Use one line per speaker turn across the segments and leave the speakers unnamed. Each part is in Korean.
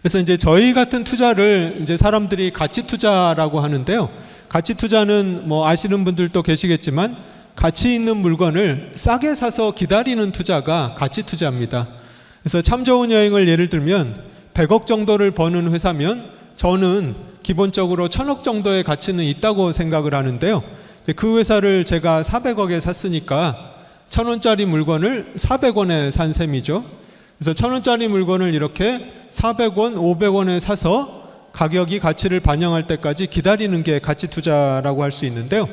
그래서 이제 저희 같은 투자를 이제 사람들이 가치 투자라고 하는데요. 가치 투자는 뭐 아시는 분들도 계시겠지만 가치 있는 물건을 싸게 사서 기다리는 투자가 가치 투자입니다. 그래서 참 좋은 여행을 예를 들면 100억 정도를 버는 회사면 저는 기본적으로 1000억 정도의 가치는 있다고 생각을 하는데요. 그 회사를 제가 400억에 샀으니까 1000원짜리 물건을 400원에 산 셈이죠. 그래서 1000원짜리 물건을 이렇게 400원, 500원에 사서 가격이 가치를 반영할 때까지 기다리는 게 가치 투자라고 할 수 있는데요.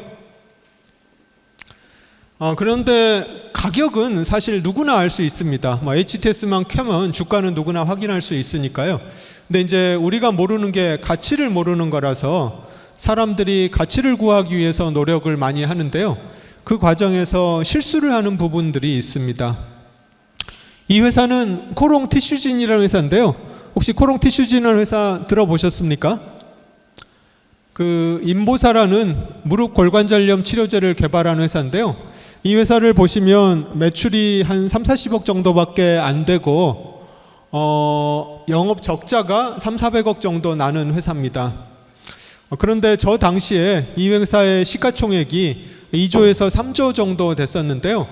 그런데 가격은 사실 누구나 알 수 있습니다. HTS만 켜면 주가는 누구나 확인할 수 있으니까요. 근데 이제 우리가 모르는 게 가치를 모르는 거라서 사람들이 가치를 구하기 위해서 노력을 많이 하는데요. 그 과정에서 실수를 하는 부분들이 있습니다. 이 회사는 코롱 티슈진이라는 회사인데요. 혹시 코롱 티슈진이라는 회사 들어보셨습니까? 그 인보사라는 무릎 골관절염 치료제를 개발한 회사인데요. 이 회사를 보시면 매출이 한 3,40억 정도밖에 안 되고 영업 적자가 3,400억 정도 나는 회사입니다. 그런데 저 당시에 이 회사의 시가총액이 2조에서 3조 정도 됐었는데요.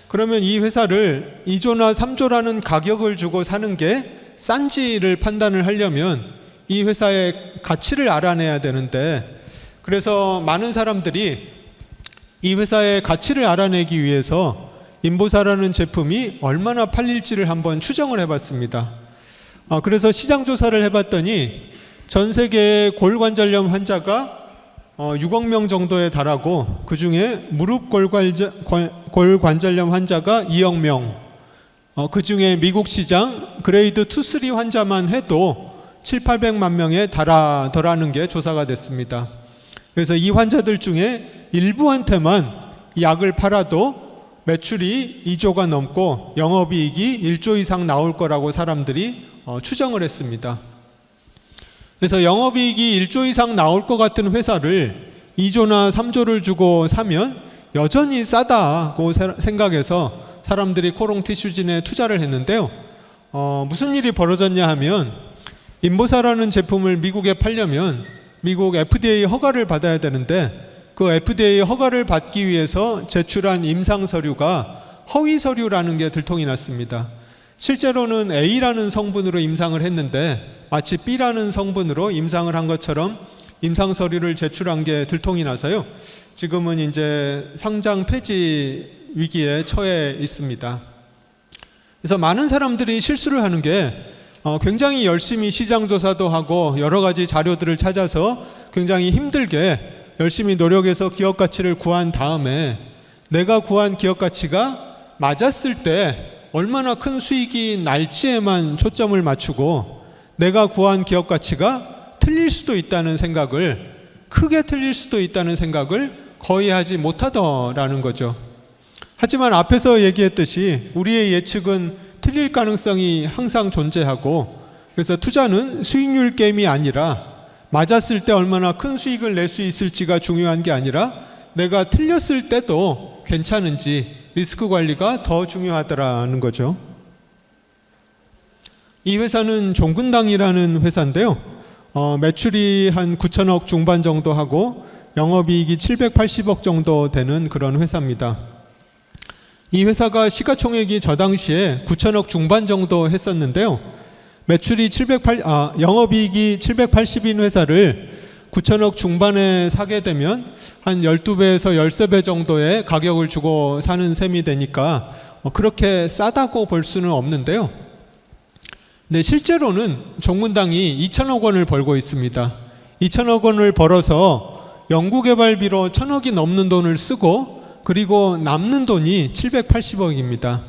그러면 이 회사를 2조나 3조라는 가격을 주고 사는 게 싼지를 판단을 하려면 이 회사의 가치를 알아내야 되는데, 그래서 많은 사람들이 이 회사의 가치를 알아내기 위해서 인보사라는 제품이 얼마나 팔릴지를 한번 추정을 해봤습니다. 그래서 시장 조사를 해봤더니 전 세계의 골관절염 환자가 6억 명 정도에 달하고 그 중에 무릎 골관절염 환자가 2억 명, 그 중에 미국 시장 그레이드 2, 3 환자만 해도 700~800만 명에 달하더라는 게 조사가 됐습니다. 그래서 이 환자들 중에 일부한테만 약을 팔아도 매출이 2조가 넘고 영업이익이 1조 이상 나올 거라고 사람들이 추정을 했습니다. 그래서 영업이익이 1조 이상 나올 것 같은 회사를 2조나 3조를 주고 사면 여전히 싸다고 생각해서 사람들이 코롱 티슈진에 투자를 했는데요. 무슨 일이 벌어졌냐 하면 인보사라는 제품을 미국에 팔려면 미국 FDA 허가를 받아야 되는데 그 FDA 허가를 받기 위해서 제출한 임상 서류가 허위 서류라는 게 들통이 났습니다. 실제로는 A라는 성분으로 임상을 했는데 마치 B라는 성분으로 임상을 한 것처럼 임상 서류를 제출한 게 들통이 나서요. 지금은 이제 상장 폐지 위기에 처해 있습니다. 그래서 많은 사람들이 실수를 하는 게 굉장히 열심히 시장 조사도 하고 여러 가지 자료들을 찾아서 굉장히 힘들게 열심히 노력해서 기업 가치를 구한 다음에 내가 구한 기업 가치가 맞았을 때 얼마나 큰 수익이 날지에만 초점을 맞추고 내가 구한 기업 가치가 틀릴 수도 있다는 생각을, 크게 틀릴 수도 있다는 생각을 거의 하지 못하더라는 거죠. 하지만 앞에서 얘기했듯이 우리의 예측은 틀릴 가능성이 항상 존재하고, 그래서 투자는 수익률 게임이 아니라 맞았을 때 얼마나 큰 수익을 낼 수 있을지가 중요한 게 아니라 내가 틀렸을 때도 괜찮은지 리스크 관리가 더 중요하더라는 거죠. 이 회사는 종근당이라는 회사인데요. 매출이 한 9천억 중반 정도 하고 영업이익이 780억 정도 되는 그런 회사입니다. 이 회사가 시가총액이 저 당시에 9천억 중반 정도 했었는데요. 매출이 영업이익이 780인 회사를 9천억 중반에 사게 되면 한 12배에서 13배 정도의 가격을 주고 사는 셈이 되니까 그렇게 싸다고 볼 수는 없는데요. 근데 실제로는 종근당이 2천억 원을 벌고 있습니다. 2천억 원을 벌어서 연구개발비로 1,000억이 넘는 돈을 쓰고 그리고 남는 돈이 780억입니다.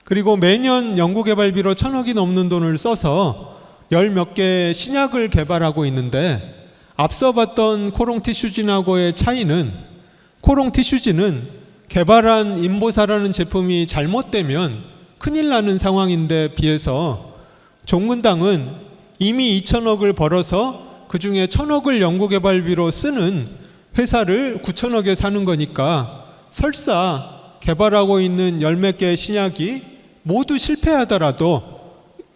그리고 매년 연구개발비로 1,000억이 넘는 돈을 써서 열 몇 개의 신약을 개발하고 있는데, 앞서 봤던 코롱 티슈진하고의 차이는 코롱 티슈진은 개발한 인보사라는 제품이 잘못되면 큰일 나는 상황인데 비해서 종근당은 이미 2천억을 벌어서 그 중에 1,000억을 연구개발비로 쓰는 회사를 9천억에 사는 거니까 설사 개발하고 있는 열 몇 개의 신약이 모두 실패하더라도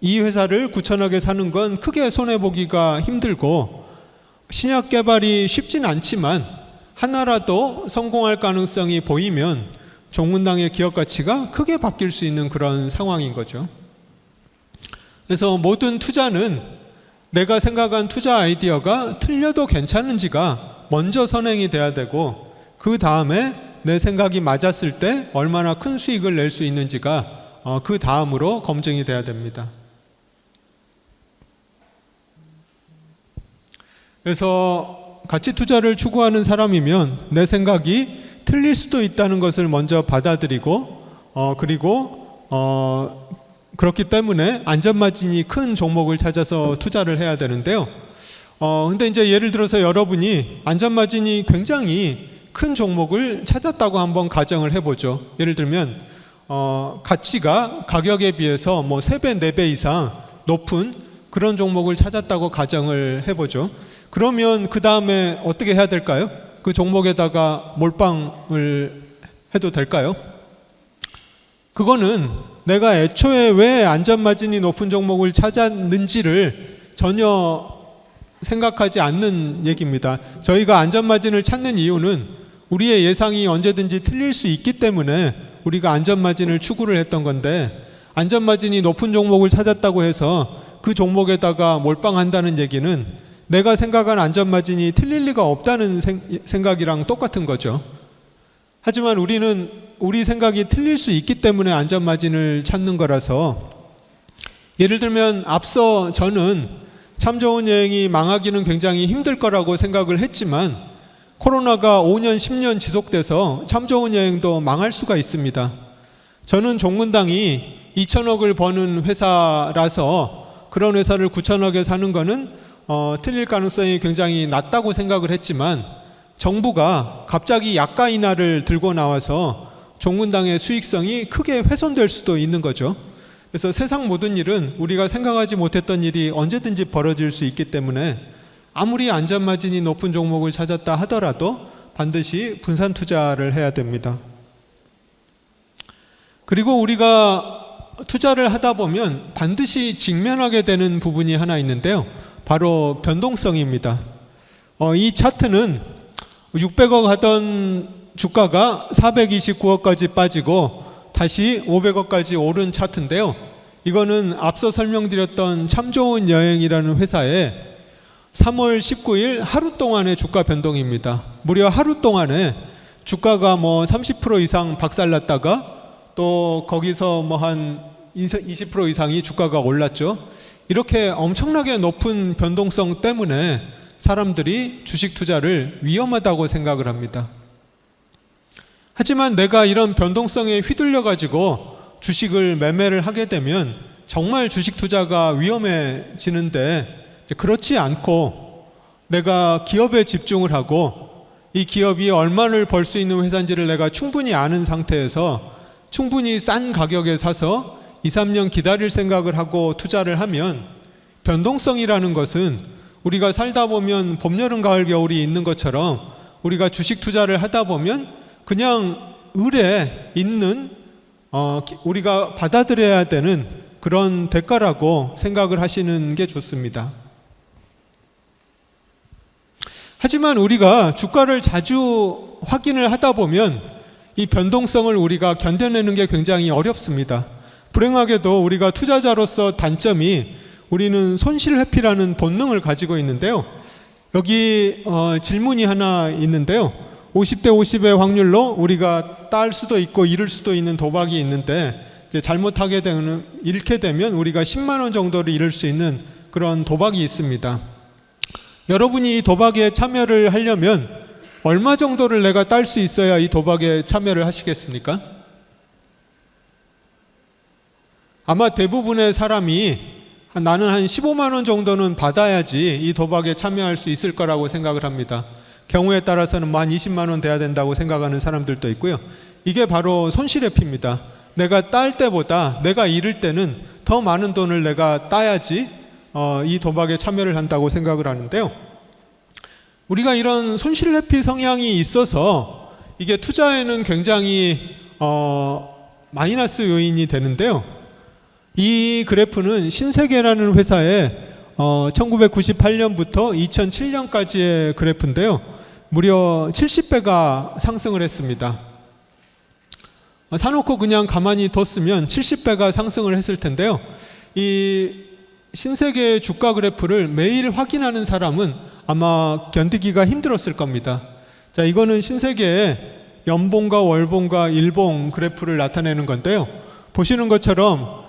이 회사를 구천하게 사는 건 크게 손해보기가 힘들고 신약 개발이 쉽진 않지만 하나라도 성공할 가능성이 보이면 종문당의 기업 가치가 크게 바뀔 수 있는 그런 상황인 거죠. 그래서 모든 투자는 내가 생각한 투자 아이디어가 틀려도 괜찮은지가 먼저 선행이 돼야 되고, 그 다음에 내 생각이 맞았을 때 얼마나 큰 수익을 낼 수 있는지가 그 다음으로 검증이 돼야 됩니다. 그래서 가치 투자를 추구하는 사람이면 내 생각이 틀릴 수도 있다는 것을 먼저 받아들이고 그리고 그렇기 때문에 안전마진이 큰 종목을 찾아서 투자를 해야 되는데요. 근데 이제 예를 들어서 여러분이 안전마진이 굉장히 큰 종목을 찾았다고 한번 가정을 해보죠. 예를 들면 가치가 가격에 비해서 뭐 3배, 4배 이상 높은 그런 종목을 찾았다고 가정을 해보죠. 그러면 그 다음에 어떻게 해야 될까요? 그 종목에다가 몰빵을 해도 될까요? 그거는 내가 애초에 왜 안전마진이 높은 종목을 찾았는지를 전혀 생각하지 않는 얘기입니다. 저희가 안전마진을 찾는 이유는 우리의 예상이 언제든지 틀릴 수 있기 때문에 우리가 안전마진을 추구를 했던 건데, 안전마진이 높은 종목을 찾았다고 해서 그 종목에다가 몰빵한다는 얘기는 내가 생각한 안전마진이 틀릴 리가 없다는 생각이랑 똑같은 거죠. 하지만 우리는 우리 생각이 틀릴 수 있기 때문에 안전마진을 찾는 거라서, 예를 들면 앞서 저는 참 좋은 여행이 망하기는 굉장히 힘들 거라고 생각을 했지만 코로나가 5년, 10년 지속돼서 참 좋은 여행도 망할 수가 있습니다. 저는 종문당이 2천억을 버는 회사라서 그런 회사를 9천억에 사는 거는 틀릴 가능성이 굉장히 낮다고 생각을 했지만, 정부가 갑자기 약가 인하를 들고 나와서 종문당의 수익성이 크게 훼손될 수도 있는 거죠. 그래서 세상 모든 일은 우리가 생각하지 못했던 일이 언제든지 벌어질 수 있기 때문에 아무리 안전마진이 높은 종목을 찾았다 하더라도 반드시 분산 투자를 해야 됩니다. 그리고 우리가 투자를 하다 보면 반드시 직면하게 되는 부분이 하나 있는데요. 바로 변동성입니다. 이 차트는 600억 하던 주가가 429억까지 빠지고 다시 500억까지 오른 차트인데요. 이거는 앞서 설명드렸던 참 좋은 여행이라는 회사의 3월 19일 하루 동안의 주가 변동입니다. 무려 하루 동안에 주가가 뭐 30% 이상 박살났다가 또 거기서 뭐 한 20% 이상이 주가가 올랐죠. 이렇게 엄청나게 높은 변동성 때문에 사람들이 주식 투자를 위험하다고 생각을 합니다. 하지만 내가 이런 변동성에 휘둘려 가지고 주식을 매매를 하게 되면 정말 주식 투자가 위험해지는데, 그렇지 않고 내가 기업에 집중을 하고 이 기업이 얼마를 벌 수 있는 회사인지를 내가 충분히 아는 상태에서 충분히 싼 가격에 사서 2, 3년 기다릴 생각을 하고 투자를 하면, 변동성이라는 것은 우리가 살다 보면 봄, 여름, 가을, 겨울이 있는 것처럼 우리가 주식 투자를 하다 보면 그냥 을에 있는 우리가 받아들여야 되는 그런 대가라고 생각을 하시는 게 좋습니다. 하지만 우리가 주가를 자주 확인을 하다 보면 이 변동성을 우리가 견뎌내는 게 굉장히 어렵습니다. 불행하게도 우리가 투자자로서 단점이, 우리는 손실회피라는 본능을 가지고 있는데요. 여기 질문이 하나 있는데요. 50대 50의 확률로 우리가 딸 수도 있고 잃을 수도 있는 도박이 있는데, 이제 잘못하게 되면, 잃게 되면 우리가 10만 원 정도를 잃을 수 있는 그런 도박이 있습니다. 여러분이 이 도박에 참여를 하려면 얼마 정도를 내가 딸 수 있어야 이 도박에 참여를 하시겠습니까? 아마 대부분의 사람이 나는 한 15만 원 정도는 받아야지 이 도박에 참여할 수 있을 거라고 생각을 합니다. 경우에 따라서는 한 20만 원 돼야 된다고 생각하는 사람들도 있고요. 이게 바로 손실회피입니다. 내가 딸 때보다 내가 잃을 때는 더 많은 돈을 내가 따야지 이 도박에 참여를 한다고 생각을 하는데요. 우리가 이런 손실회피 성향이 있어서 이게 투자에는 굉장히 마이너스 요인이 되는데요. 이 그래프는 신세계라는 회사의 1998년부터 2007년까지의 그래프인데요. 무려 70배가 상승을 했습니다. 사놓고 그냥 가만히 뒀으면 70배가 상승을 했을 텐데요. 이 신세계 주가 그래프를 매일 확인하는 사람은 아마 견디기가 힘들었을 겁니다. 자, 이거는 신세계의 연봉과 월봉과 일봉 그래프를 나타내는 건데요. 보시는 것처럼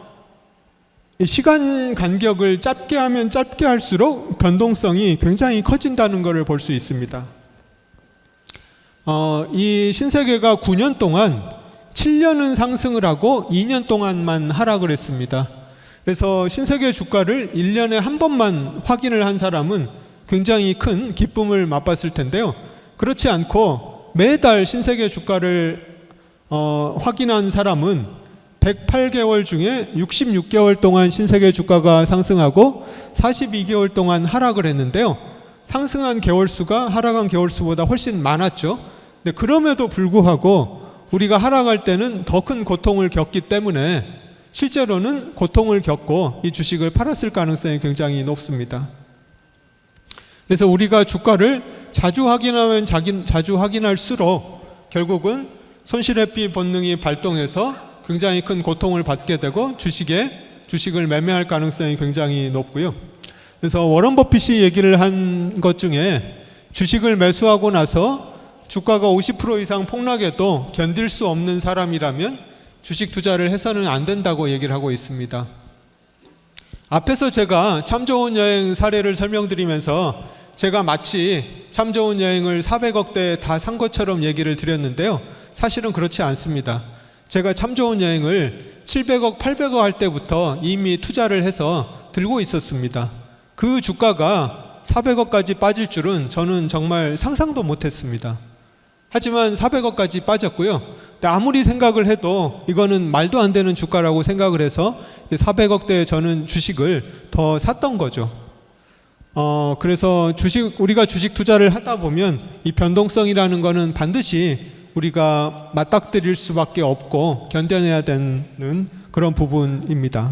시간 간격을 짧게 하면 짧게 할수록 변동성이 굉장히 커진다는 것을 볼 수 있습니다. 이 신세계가 9년 동안 7년은 상승을 하고 2년 동안만 하락을 했습니다. 그래서 신세계 주가를 1년에 한 번만 확인을 한 사람은 굉장히 큰 기쁨을 맛봤을 텐데요. 그렇지 않고 매달 신세계 주가를 확인한 사람은 108개월 중에 66개월 동안 신세계 주가가 상승하고 42개월 동안 하락을 했는데요. 상승한 개월 수가 하락한 개월 수보다 훨씬 많았죠. 근데 그럼에도 불구하고 우리가 하락할 때는 더 큰 고통을 겪기 때문에 실제로는 고통을 겪고 이 주식을 팔았을 가능성이 굉장히 높습니다. 그래서 우리가 주가를 자주 확인하면 자주 확인할수록 결국은 손실회피 본능이 발동해서 굉장히 큰 고통을 받게 되고 주식을 매매할 가능성이 굉장히 높고요. 그래서 워런 버핏이 얘기를 한 것 중에 주식을 매수하고 나서 주가가 50% 이상 폭락해도 견딜 수 없는 사람이라면 주식 투자를 해서는 안 된다고 얘기를 하고 있습니다. 앞에서 제가 참 좋은 여행 사례를 설명드리면서 제가 마치 참 좋은 여행을 400억대 다 산 것처럼 얘기를 드렸는데요. 사실은 그렇지 않습니다. 제가 참 좋은 여행을 700억, 800억 할 때부터 이미 투자를 해서 들고 있었습니다. 그 주가가 400억까지 빠질 줄은 저는 정말 상상도 못했습니다. 하지만 400억까지 빠졌고요. 아무리 생각을 해도 이거는 말도 안 되는 주가라고 생각을 해서 400억대에 저는 주식을 더 샀던 거죠. 그래서 우리가 주식 투자를 하다 보면 이 변동성이라는 거는 반드시 우리가 맞닥뜨릴 수밖에 없고 견뎌내야 되는 그런 부분입니다.